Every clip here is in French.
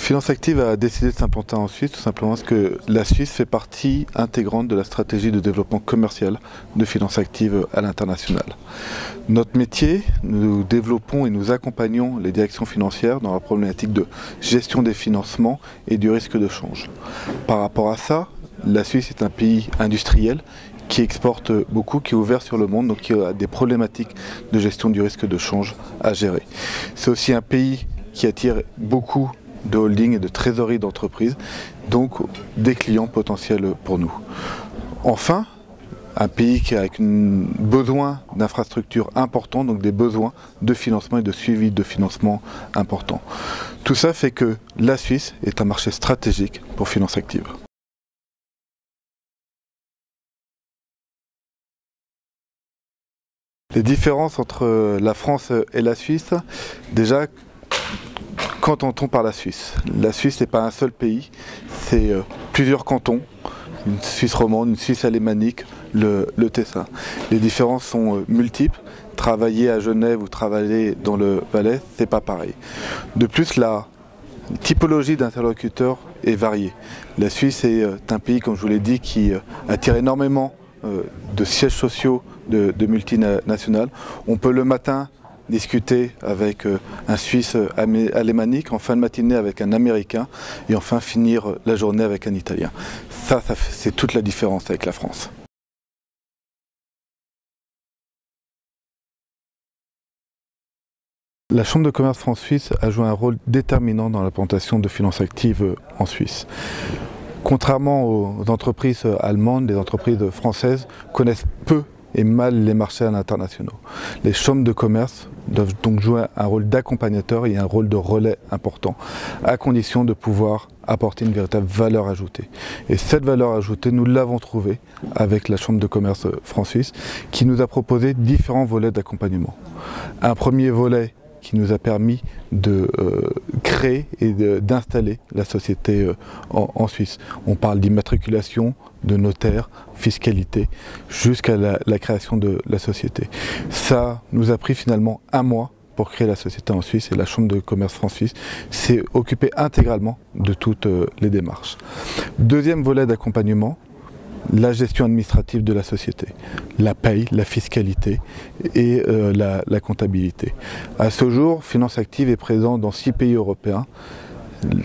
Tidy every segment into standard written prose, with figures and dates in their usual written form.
Finance Active a décidé de s'implanter en Suisse tout simplement parce que la Suisse fait partie intégrante de la stratégie de développement commercial de Finance Active à l'international. Notre métier, nous développons et nous accompagnons les directions financières dans la problématique de gestion des financements et du risque de change. Par rapport à ça, la Suisse est un pays industriel qui exporte beaucoup, qui est ouvert sur le monde, donc qui a des problématiques de gestion du risque de change à gérer. C'est aussi un pays qui attire beaucoup de holding et de trésorerie d'entreprise, donc des clients potentiels pour nous. Enfin, un pays qui a besoin d'infrastructures importantes, donc des besoins de financement et de suivi de financement importants. Tout ça fait que la Suisse est un marché stratégique pour Finance Active. Les différences entre la France et la Suisse, déjà, qu'entend-on par la Suisse? La Suisse n'est pas un seul pays, c'est plusieurs cantons, une Suisse romande, une Suisse alémanique, le Tessin. Les différences sont multiples. Travailler à Genève ou travailler dans le Valais, c'est pas pareil. De plus, la typologie d'interlocuteurs est variée. La Suisse est un pays, comme je vous l'ai dit, qui attire énormément de sièges sociaux de multinationales. On peut le matin discuter avec un Suisse alémanique, en fin de matinée avec un Américain et enfin finir la journée avec un Italien. Ça c'est toute la différence avec la France. La Chambre de commerce France-Suisse a joué un rôle déterminant dans l'implantation de Finance Active en Suisse. Contrairement aux entreprises allemandes, les entreprises françaises connaissent peu et mal les marchés internationaux. Les chambres de commerce doivent donc jouer un rôle d'accompagnateur et un rôle de relais important, à condition de pouvoir apporter une véritable valeur ajoutée. Et cette valeur ajoutée, nous l'avons trouvée avec la Chambre de commerce France-Suisse, qui nous a proposé différents volets d'accompagnement. Un premier volet qui nous a permis de créer et d'installer la société en Suisse. On parle d'immatriculation, de notaire, fiscalité, jusqu'à la création de la société. Ça nous a pris finalement 1 mois pour créer la société en Suisse et la Chambre de commerce France-Suisse s'est occupée intégralement de toutes les démarches. Deuxième volet d'accompagnement, la gestion administrative de la société, la paye, la fiscalité et la comptabilité. À ce jour, Finance Active est présent dans 6 pays européens.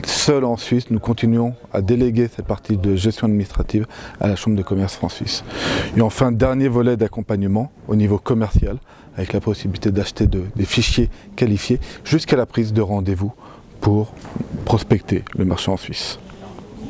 Seul en Suisse, nous continuons à déléguer cette partie de gestion administrative à la Chambre de commerce France-Suisse. Et enfin, dernier volet d'accompagnement au niveau commercial, avec la possibilité d'acheter des fichiers qualifiés jusqu'à la prise de rendez-vous pour prospecter le marché en Suisse.